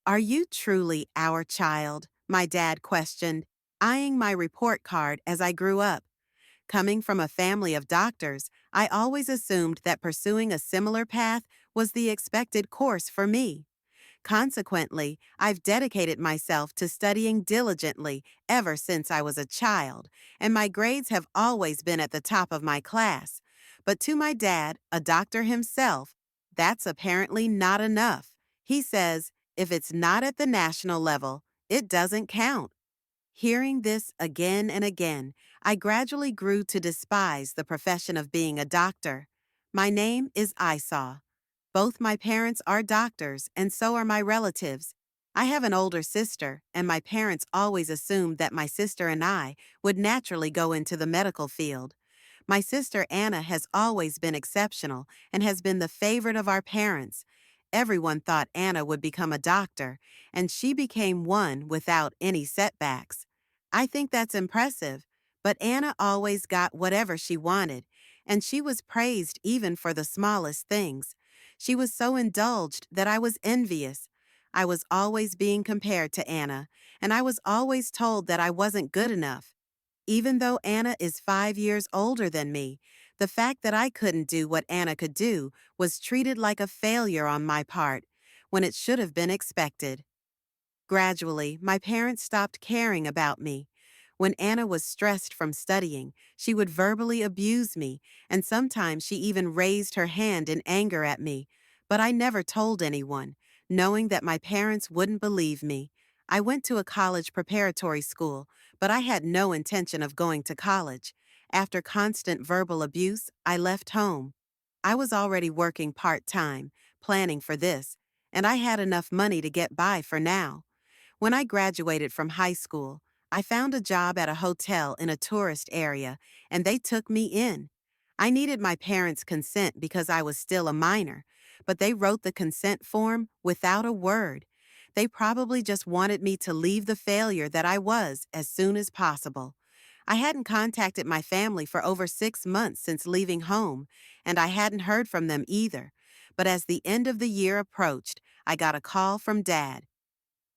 Are you truly our child? My dad questioned, eyeing my report card as I grew up. Coming from a family of doctors, I always assumed that pursuing a similar path was the expected course for me. Consequently, I've dedicated myself to studying diligently ever since I was a child, and my grades have always been at the top of my class. But to my dad, a doctor himself, that's apparently not enough. He says, if it's not at the national level, it doesn't count. Hearing this again and again, I gradually grew to despise the profession of being a doctor. My name is Isaw. Both my parents are doctors, and so are my relatives. I have an older sister, and my parents always assumed that my sister and I would naturally go into the medical field. My sister Anna has always been exceptional and has been the favorite of our parents. Everyone thought Anna would become a doctor, and she became one without any setbacks. I think that's impressive, but Anna always got whatever she wanted, and she was praised even for the smallest things. She was so indulged that I was envious. I was always being compared to Anna, and I was always told that I wasn't good enough. Even though Anna is 5 years older than me, the fact that I couldn't do what Anna could do was treated like a failure on my part, when it should have been expected. Gradually, my parents stopped caring about me. When Anna was stressed from studying, she would verbally abuse me, and sometimes she even raised her hand in anger at me. But I never told anyone, knowing that my parents wouldn't believe me. I went to a college preparatory school, but I had no intention of going to college. After constant verbal abuse, I left home. I was already working part-time, planning for this, and I had enough money to get by for now. When I graduated from high school, I found a job at a hotel in a tourist area, and they took me in. I needed my parents' consent because I was still a minor, but they wrote the consent form without a word. They probably just wanted me to leave the failure that I was as soon as possible. I hadn't contacted my family for over 6 months since leaving home, and I hadn't heard from them either. But as the end of the year approached, I got a call from Dad.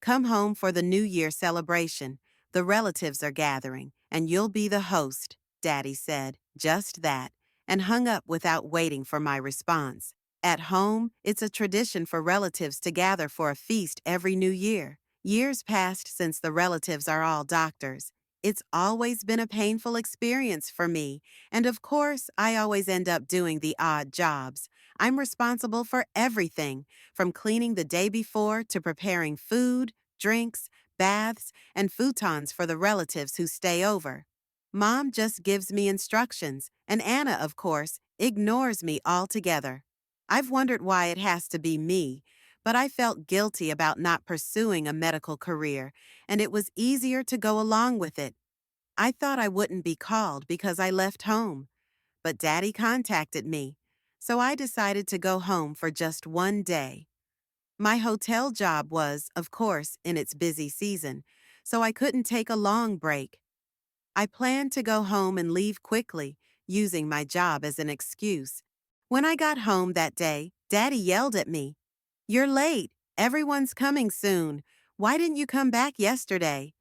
Come home for the New Year celebration. The relatives are gathering, and you'll be the host, Daddy said, just that, and hung up without waiting for my response. At home, it's a tradition for relatives to gather for a feast every New Year. Years passed since the relatives are all doctors. It's always been a painful experience for me, and of course, I always end up doing the odd jobs. I'm responsible for everything, from cleaning the day before to preparing food, drinks, baths, and futons for the relatives who stay over. Mom just gives me instructions, and Anna, of course, ignores me altogether. I've wondered why it has to be me, but I felt guilty about not pursuing a medical career, and it was easier to go along with it. I thought I wouldn't be called because I left home, but Daddy contacted me, so I decided to go home for just one day. My hotel job was, of course, in its busy season, so I couldn't take a long break. I planned to go home and leave quickly, using my job as an excuse. When I got home that day, Daddy yelled at me, "You're late. Everyone's coming soon. Why didn't you come back yesterday?"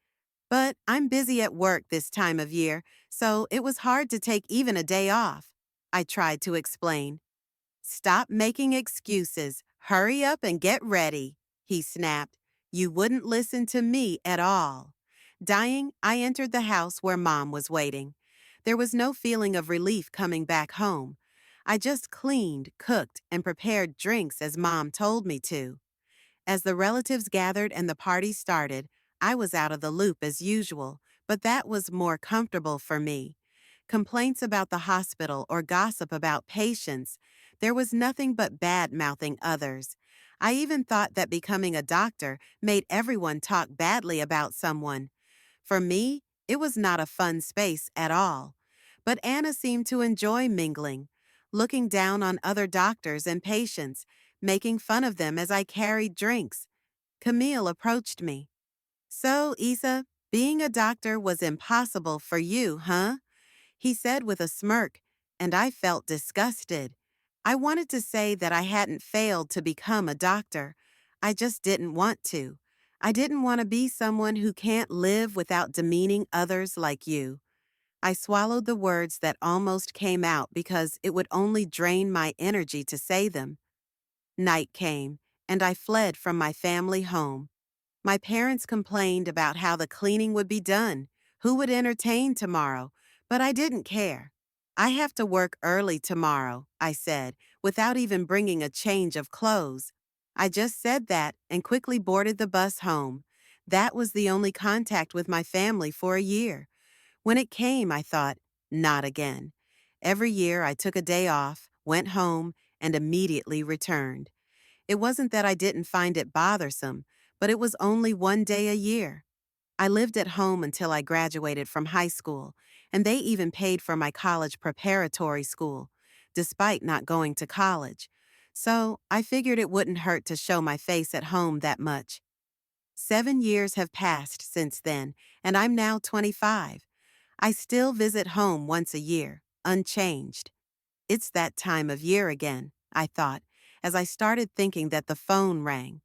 But I'm busy at work this time of year, so it was hard to take even a day off. I tried to explain. "Stop making excuses. Hurry up and get ready," he snapped. You wouldn't listen to me at all. Dying, I entered the house where Mom was waiting. There was no feeling of relief coming back home. I just cleaned, cooked, and prepared drinks as Mom told me to. As the relatives gathered and the party started, I was out of the loop as usual, but that was more comfortable for me. Complaints about the hospital or gossip about patients, there was nothing but bad-mouthing others. I even thought that becoming a doctor made everyone talk badly about someone. For me, it was not a fun space at all. But Anna seemed to enjoy mingling, looking down on other doctors and patients, making fun of them as I carried drinks. Camille approached me. "So, Isa, being a doctor was impossible for you, huh?" he said with a smirk, and I felt disgusted. I wanted to say that I hadn't failed to become a doctor. I just didn't want to. I didn't want to be someone who can't live without demeaning others like you. I swallowed the words that almost came out because it would only drain my energy to say them. Night came, and I fled from my family home. My parents complained about how the cleaning would be done, who would entertain tomorrow, but I didn't care. I have to work early tomorrow, I said, without even bringing a change of clothes. I just said that and quickly boarded the bus home. That was the only contact with my family for a year. When it came, I thought, not again. Every year I took a day off, went home, and immediately returned. It wasn't that I didn't find it bothersome, but it was only one day a year. I lived at home until I graduated from high school, and they even paid for my college preparatory school, despite not going to college. So I figured it wouldn't hurt to show my face at home that much. 7 years have passed since then, and I'm now 25. I still visit home once a year, unchanged. It's that time of year again, I thought, as I started thinking that the phone rang.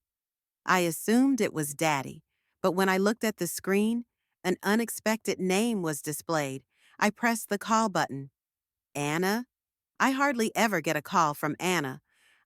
I assumed it was Daddy, but when I looked at the screen, an unexpected name was displayed. I pressed the call button. Anna? I hardly ever get a call from Anna.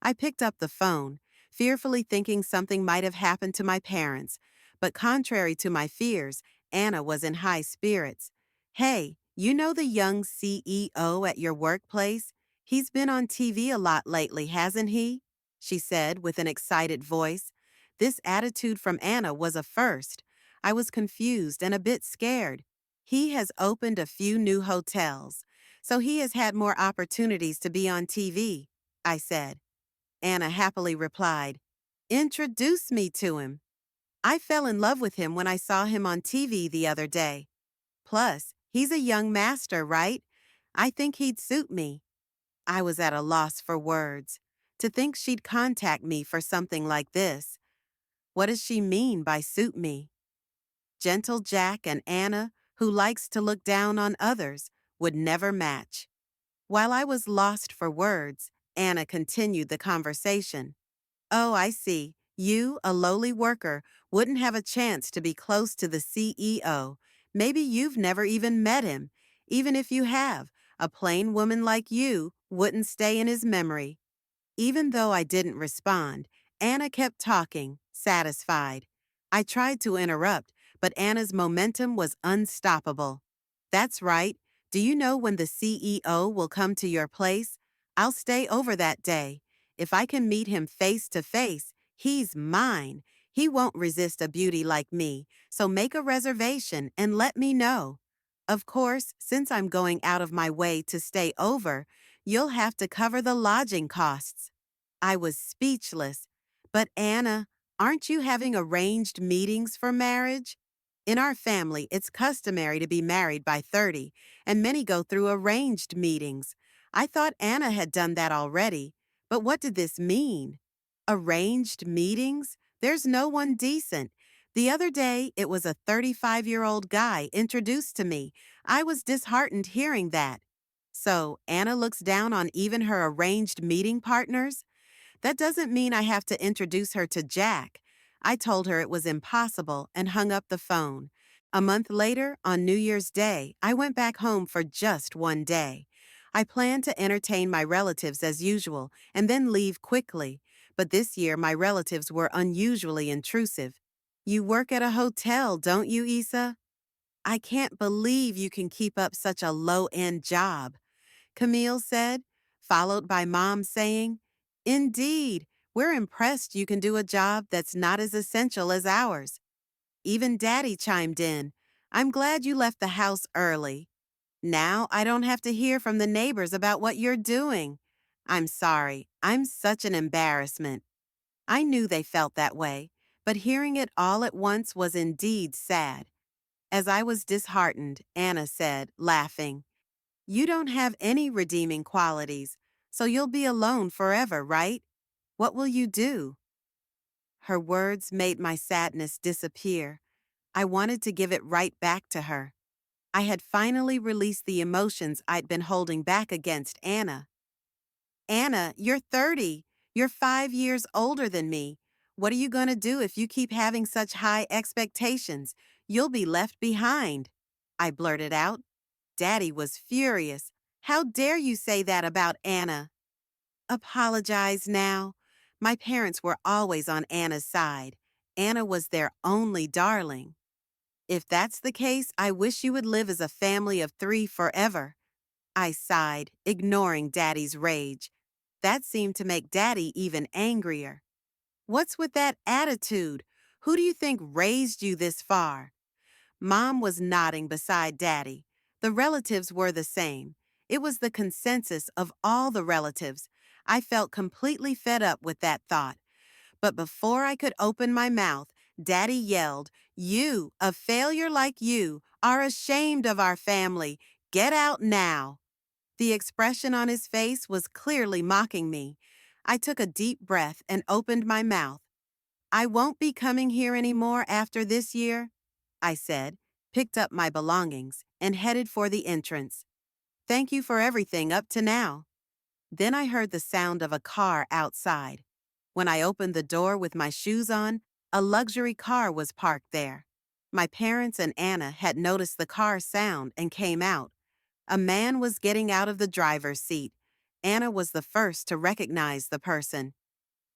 I picked up the phone, fearfully thinking something might have happened to my parents, but contrary to my fears, Anna was in high spirits. Hey, you know the young CEO at your workplace? He's been on TV a lot lately, hasn't he? She said with an excited voice. This attitude from Anna was a first. I was confused and a bit scared. He has opened a few new hotels, so he has had more opportunities to be on TV, I said. Anna happily replied, Introduce me to him. I fell in love with him when I saw him on TV the other day. Plus, he's a young master, right? I think he'd suit me. I was at a loss for words. To think she'd contact me for something like this. What does she mean by suit me? Gentle Jack and Anna, who likes to look down on others, would never match. While I was lost for words, Anna continued the conversation. Oh, I see. You, a lowly worker, wouldn't have a chance to be close to the CEO. Maybe you've never even met him. Even if you have, a plain woman like you wouldn't stay in his memory. Even though I didn't respond, Anna kept talking, satisfied. I tried to interrupt, but Anna's momentum was unstoppable. That's right. Do you know when the CEO will come to your place? I'll stay over that day. If I can meet him face to face, he's mine. He won't resist a beauty like me, so make a reservation and let me know. Of course, since I'm going out of my way to stay over, you'll have to cover the lodging costs. I was speechless. But Anna, aren't you having arranged meetings for marriage? In our family, it's customary to be married by 30, and many go through arranged meetings. I thought Anna had done that already. But what did this mean? Arranged meetings? There's no one decent. The other day, it was a 35-year-old guy introduced to me. I was disheartened hearing that. So, Anna looks down on even her arranged meeting partners? That doesn't mean I have to introduce her to Jack. I told her it was impossible and hung up the phone. A month later, on New Year's Day, I went back home for just one day. I planned to entertain my relatives as usual and then leave quickly. But this year, my relatives were unusually intrusive. You work at a hotel, don't you, Issa? I can't believe you can keep up such a low-end job, Camille said, followed by Mom saying, Indeed, we're impressed you can do a job that's not as essential as ours. Even Daddy chimed in, I'm glad you left the house early. Now I don't have to hear from the neighbors about what you're doing. I'm sorry, I'm such an embarrassment. I knew they felt that way, but hearing it all at once was indeed sad. As I was disheartened, Anna said, laughing, You don't have any redeeming qualities, so you'll be alone forever, right? What will you do? Her words made my sadness disappear. I wanted to give it right back to her. I had finally released the emotions I'd been holding back against Anna. Anna, you're 30. You're 5 years older than me. What are you going to do if you keep having such high expectations? You'll be left behind. I blurted out. Daddy was furious. How dare you say that about Anna? Apologize now. My parents were always on Anna's side. Anna was their only darling. If that's the case, I wish you would live as a family of three forever. I sighed, ignoring Daddy's rage. That seemed to make Daddy even angrier. What's with that attitude? Who do you think raised you this far? Mom was nodding beside Daddy. The relatives were the same. It was the consensus of all the relatives. I felt completely fed up with that thought. But before I could open my mouth, Daddy yelled, "You, a failure like you, are ashamed of our family. Get out now." The expression on his face was clearly mocking me. I took a deep breath and opened my mouth. "I won't be coming here anymore after this year," I said, picked up my belongings, and headed for the entrance. "Thank you for everything up to now." Then I heard the sound of a car outside. When I opened the door with my shoes on, a luxury car was parked there. My parents and Anna had noticed the car's sound and came out. A man was getting out of the driver's seat. Anna was the first to recognize the person.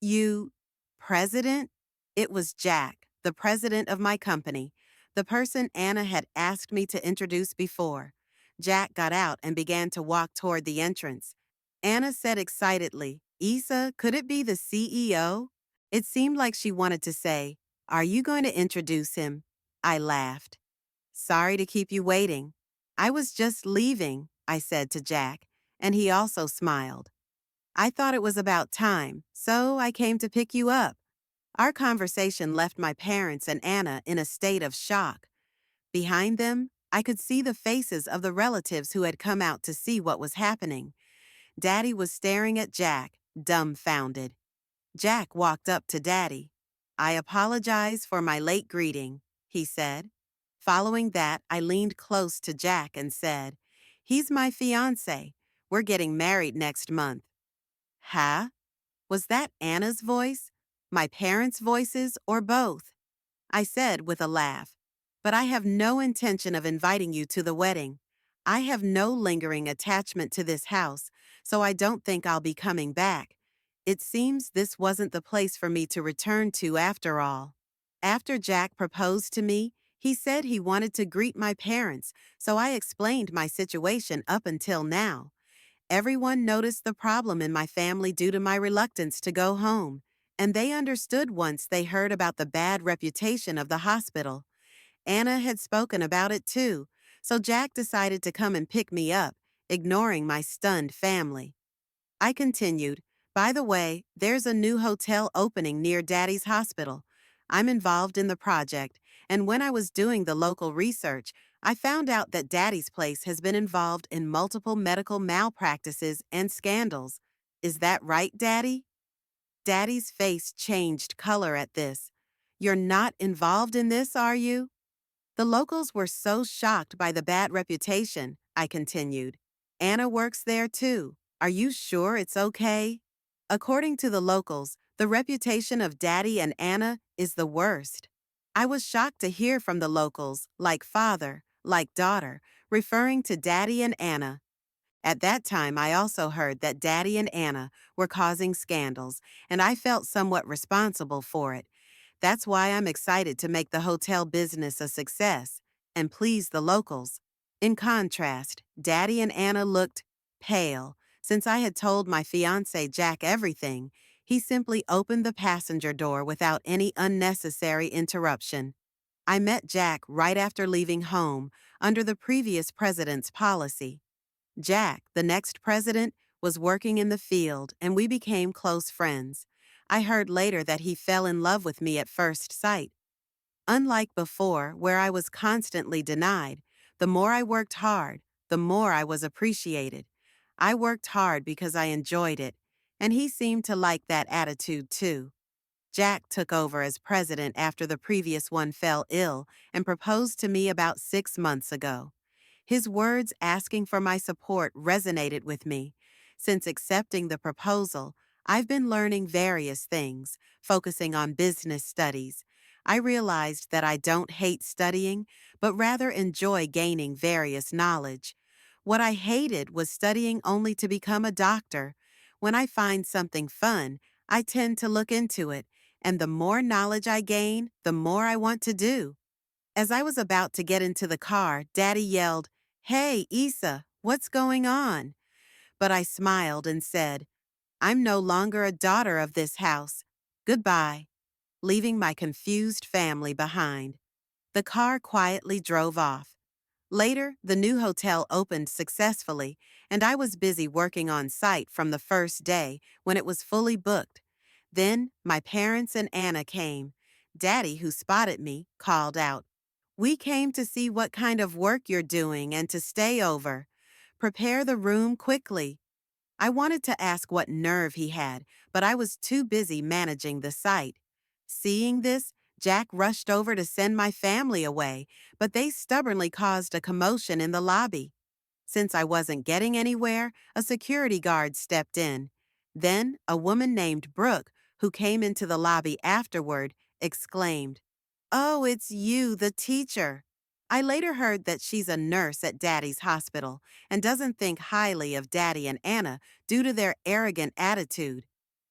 "You, president?" It was Jack, the president of my company, the person Anna had asked me to introduce before. Jack got out and began to walk toward the entrance. Anna said excitedly, "Issa, could it be the CEO?" It seemed like she wanted to say, "Are you going to introduce him?" I laughed. "Sorry to keep you waiting." "I was just leaving," I said to Jack, and he also smiled. "I thought it was about time, so I came to pick you up." Our conversation left my parents and Anna in a state of shock. Behind them, I could see the faces of the relatives who had come out to see what was happening. Daddy was staring at Jack, dumbfounded. Jack walked up to Daddy. "I apologize for my late greeting," he said. Following that, I leaned close to Jack and said, "He's my fiancé. We're getting married next month." "Huh?" Was that Anna's voice? My parents' voices, or both? I said with a laugh, "But I have no intention of inviting you to the wedding. I have no lingering attachment to this house, so I don't think I'll be coming back. It seems this wasn't the place for me to return to after all." After Jack proposed to me, he said he wanted to greet my parents, so I explained my situation up until now. Everyone noticed the problem in my family due to my reluctance to go home, and they understood once they heard about the bad reputation of the hospital. Anna had spoken about it too, so Jack decided to come and pick me up, ignoring my stunned family. I continued, "By the way, there's a new hotel opening near Daddy's hospital. I'm involved in the project, and when I was doing the local research, I found out that Daddy's place has been involved in multiple medical malpractices and scandals. Is that right, Daddy?" Daddy's face changed color at this. "You're not involved in this, are you?" "The locals were so shocked by the bad reputation," I continued. "Anna works there too. Are you sure it's okay?" According to the locals, the reputation of Daddy and Anna is the worst. I was shocked to hear from the locals, like father, like daughter, referring to Daddy and Anna. At that time, I also heard that Daddy and Anna were causing scandals, and I felt somewhat responsible for it. That's why I'm excited to make the hotel business a success and please the locals. In contrast, Daddy and Anna looked pale. Since I had told my fiancé Jack everything, he simply opened the passenger door without any unnecessary interruption. I met Jack right after leaving home under the previous president's policy. Jack, the next president, was working in the field, and we became close friends. I heard later that he fell in love with me at first sight. Unlike before, where I was constantly denied, the more I worked hard, the more I was appreciated. I worked hard because I enjoyed it, and he seemed to like that attitude too. Jack took over as president after the previous one fell ill and proposed to me about 6 months ago. His words asking for my support resonated with me. Since accepting the proposal, I've been learning various things, focusing on business studies. I realized that I don't hate studying, but rather enjoy gaining various knowledge. What I hated was studying only to become a doctor. When I find something fun, I tend to look into it, and the more knowledge I gain, the more I want to do. As I was about to get into the car, Daddy yelled, "Hey, Issa, what's going on?" But I smiled and said, "I'm no longer a daughter of this house. Goodbye," leaving my confused family behind. The car quietly drove off. Later, the new hotel opened successfully, and I was busy working on site from the first day when it was fully booked. Then, my parents and Anna came. Daddy, who spotted me, called out, "We came to see what kind of work you're doing and to stay over. Prepare the room quickly." I wanted to ask what nerve he had, but I was too busy managing the site. Seeing this, Jack rushed over to send my family away, but they stubbornly caused a commotion in the lobby. Since I wasn't getting anywhere, a security guard stepped in. Then, a woman named Brooke, who came into the lobby afterward, exclaimed, "Oh, it's you, the teacher." I later heard that she's a nurse at Daddy's hospital and doesn't think highly of Daddy and Anna due to their arrogant attitude.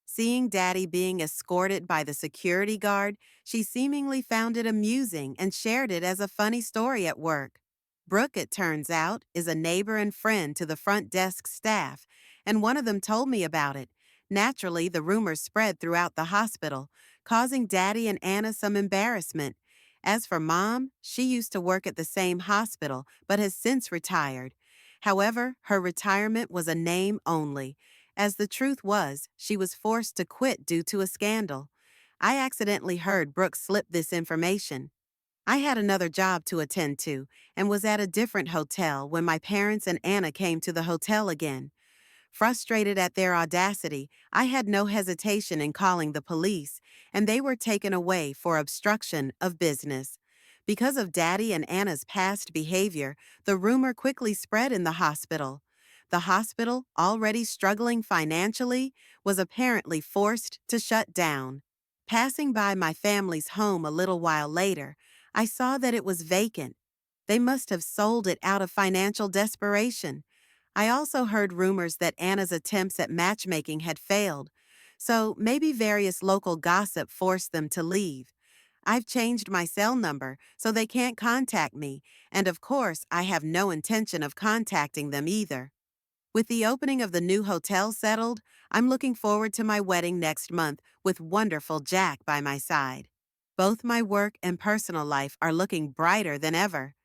Seeing Daddy being escorted by the security guard, she seemingly found it amusing and shared it as a funny story at work. Brooke, it turns out, is a neighbor and friend to the front desk staff, and one of them told me about it. Naturally, the rumors spread throughout the hospital, causing Daddy and Anna some embarrassment. As for Mom, she used to work at the same hospital but has since retired. However, her retirement was a name only, as the truth was she was forced to quit due to a scandal. I accidentally heard Brooke slip this information. I had another job to attend to and was at a different hotel when my parents and Anna came to the hotel again. Frustrated at their audacity, I had no hesitation in calling the police, and they were taken away for obstruction of business. Because of Daddy and Anna's past behavior, the rumor quickly spread in the hospital. The hospital, already struggling financially, was apparently forced to shut down. Passing by my family's home a little while later, I saw that it was vacant. They must have sold it out of financial desperation. I also heard rumors that Anna's attempts at matchmaking had failed, so maybe various local gossip forced them to leave. I've changed my cell number so they can't contact me, and of course, I have no intention of contacting them either. With the opening of the new hotel settled, I'm looking forward to my wedding next month with wonderful Jack by my side. Both my work and personal life are looking brighter than ever.